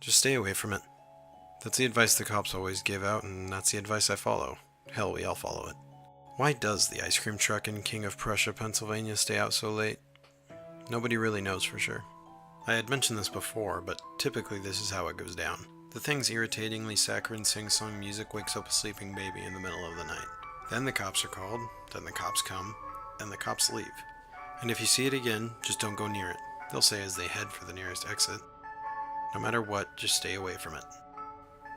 Just stay away from it. That's the advice the cops always give out, and that's the advice I follow. Hell, we all follow it. Why does the ice cream truck in King of Prussia, Pennsylvania stay out so late? Nobody really knows for sure. I had mentioned this before, but typically this is how it goes down. The thing's irritatingly saccharine sing-song music wakes up a sleeping baby in the middle of the night. Then the cops are called, then the cops come, then the cops leave. And if you see it again, just don't go near it. They'll say as they head for the nearest exit. No matter what, just stay away from it.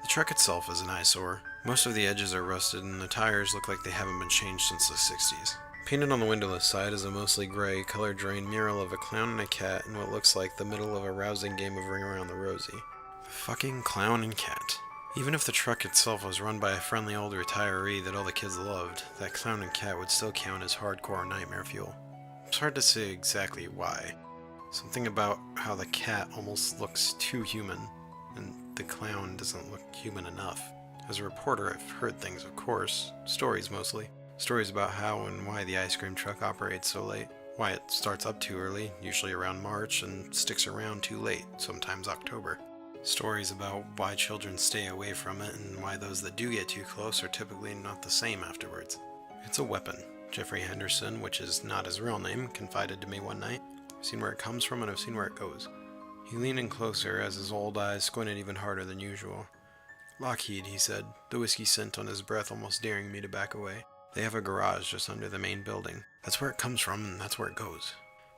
The truck itself is an eyesore. Most of the edges are rusted and the tires look like they haven't been changed since the 60s. Painted on the windowless side is a mostly gray, color-drained mural of a clown and a cat in what looks like the middle of a rousing game of Ring Around the Rosie. The fucking clown and cat. Even if the truck itself was run by a friendly old retiree that all the kids loved, that clown and cat would still count as hardcore nightmare fuel. It's hard to say exactly why. Something about how the cat almost looks too human, and the clown doesn't look human enough. As a reporter, I've heard things, of course. Stories mostly. Stories about how and why the ice cream truck operates so late. Why it starts up too early, usually around March, and sticks around too late, sometimes October. Stories about why children stay away from it and why those that do get too close are typically not the same afterwards. It's a weapon. Jeffrey Henderson, which is not his real name, confided to me one night. I've seen where it comes from and I've seen where it goes. He leaned in closer as his old eyes squinted even harder than usual. Lockheed, he said, the whiskey scent on his breath almost daring me to back away. They have a garage just under the main building. That's where it comes from and that's where it goes.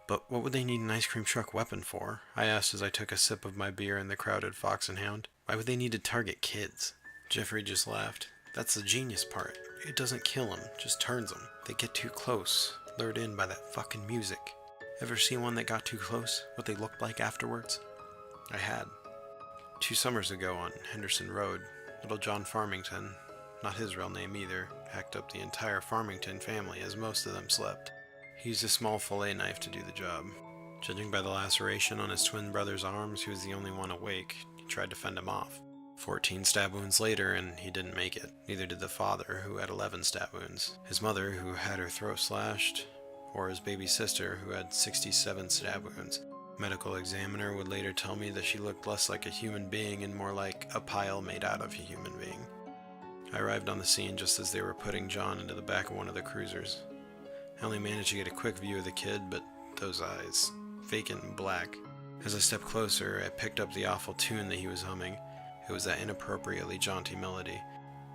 But what would they need an ice cream truck weapon for? I asked as I took a sip of my beer in the crowded Fox and Hound. Why would they need to target kids? Jeffrey just laughed. That's the genius part. It doesn't kill them, just turns them. They get too close, lured in by that fucking music. Ever seen one that got too close? What they looked like afterwards? I had. 2 summers ago on Henderson Road, little John Farmington, not his real name either, hacked up the entire Farmington family as most of them slept. He used a small fillet knife to do the job. Judging by the laceration on his twin brother's arms, he was the only one awake. He tried to fend him off. 14 stab wounds later, and he didn't make it. Neither did the father, who had 11 stab wounds. His mother, who had her throat slashed, or his baby sister, who had 67 stab wounds. Medical examiner would later tell me that she looked less like a human being and more like a pile made out of a human being. I arrived on the scene just as they were putting John into the back of one of the cruisers. I only managed to get a quick view of the kid, but those eyes, vacant and black. As I stepped closer, I picked up the awful tune that he was humming. It was that inappropriately jaunty melody,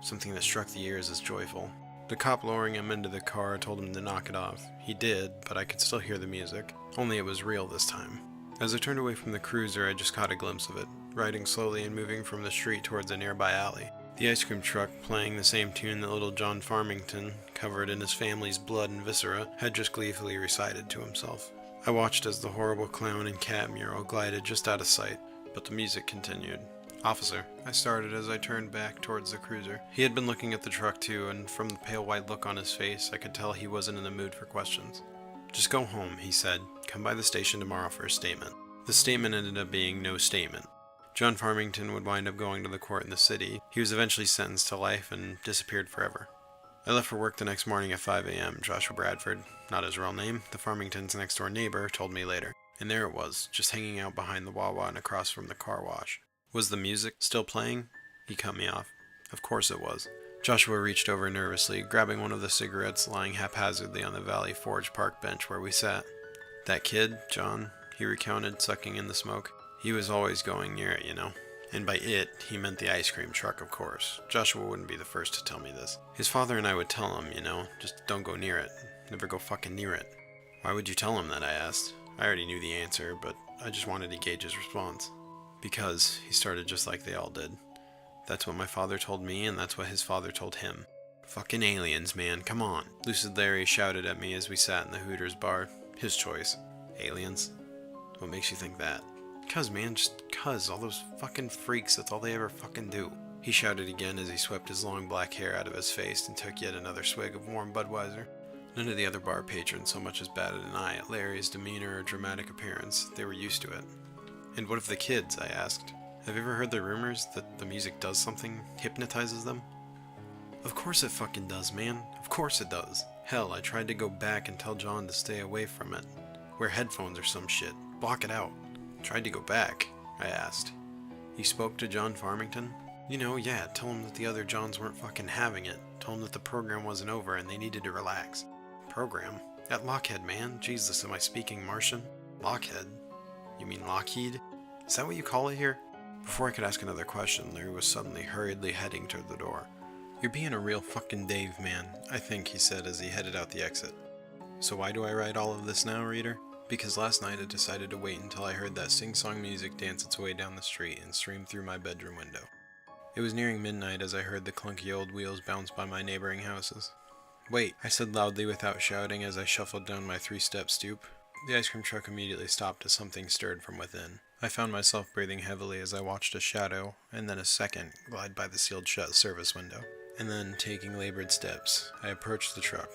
something that struck the ears as joyful. The cop lowering him into the car told him to knock it off. He did, but I could still hear the music, only it was real this time. As I turned away from the cruiser, I just caught a glimpse of it, riding slowly and moving from the street towards a nearby alley. The ice cream truck, playing the same tune that little John Farmington, covered in his family's blood and viscera, had just gleefully recited to himself. I watched as the horrible clown and cat mural glided just out of sight, but the music continued. "Officer," I started as I turned back towards the cruiser. He had been looking at the truck too, and from the pale white look on his face, I could tell he wasn't in the mood for questions. "Just go home," he said. "Come by the station tomorrow for a statement." The statement ended up being no statement. John Farmington would wind up going to the court in the city. He was eventually sentenced to life and disappeared forever. I left for work the next morning at 5 a.m. Joshua Bradford, not his real name, the Farmington's next-door neighbor, told me later. And there it was, just hanging out behind the Wawa and across from the car wash. Was the music still playing? He cut me off. Of course it was. Joshua reached over nervously, grabbing one of the cigarettes lying haphazardly on the Valley Forge Park bench where we sat. "That kid, John," he recounted, sucking in the smoke. "He was always going near it, you know." And by it, he meant the ice cream truck, of course. Joshua wouldn't be the first to tell me this. His father and I would tell him, you know, just don't go near it. Never go fucking near it. "Why would you tell him that?" I asked. I already knew the answer, but I just wanted to gauge his response. "Because," he started just like they all did. "That's what my father told me, and that's what his father told him." "Fucking aliens, man, come on." Lucid Larry shouted at me as we sat in the Hooters bar. His choice. Aliens? What makes you think that? "'Cause, man, just 'cause. All those fucking freaks, that's all they ever fucking do." He shouted again as he swept his long black hair out of his face and took yet another swig of warm Budweiser. None of the other bar patrons so much as batted an eye at Larry's demeanor or dramatic appearance. They were used to it. "And what of the kids?" I asked. "Have you ever heard the rumors that the music does something? Hypnotizes them?" "Of course it fucking does, man. Of course it does. Hell, I tried to go back and tell John to stay away from it. Wear headphones or some shit. Block it out." "Tried to go back?" I asked. You spoke to John Farmington? You know, yeah, tell him that the other Johns weren't fucking having it. Told him that the program wasn't over and they needed to relax. Program? At Lockheed, man. Jesus, am I speaking Martian? Lockheed? You mean Lockheed? Is that what you call it here? Before I could ask another question, Larry was suddenly hurriedly heading toward the door. You're being a real fucking Dave, man, I think, he said as he headed out the exit. So why do I write all of this now, reader? Because last night I decided to wait until I heard that sing-song music dance its way down the street and stream through my bedroom window. It was nearing midnight as I heard the clunky old wheels bounce by my neighboring houses. Wait, I said loudly without shouting as I shuffled down my 3-step stoop. The ice cream truck immediately stopped as something stirred from within. I found myself breathing heavily as I watched a shadow, and then a second, glide by the sealed-shut service window. And then, taking labored steps, I approached the truck.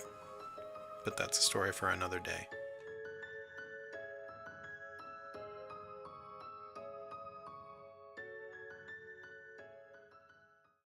But that's a story for another day.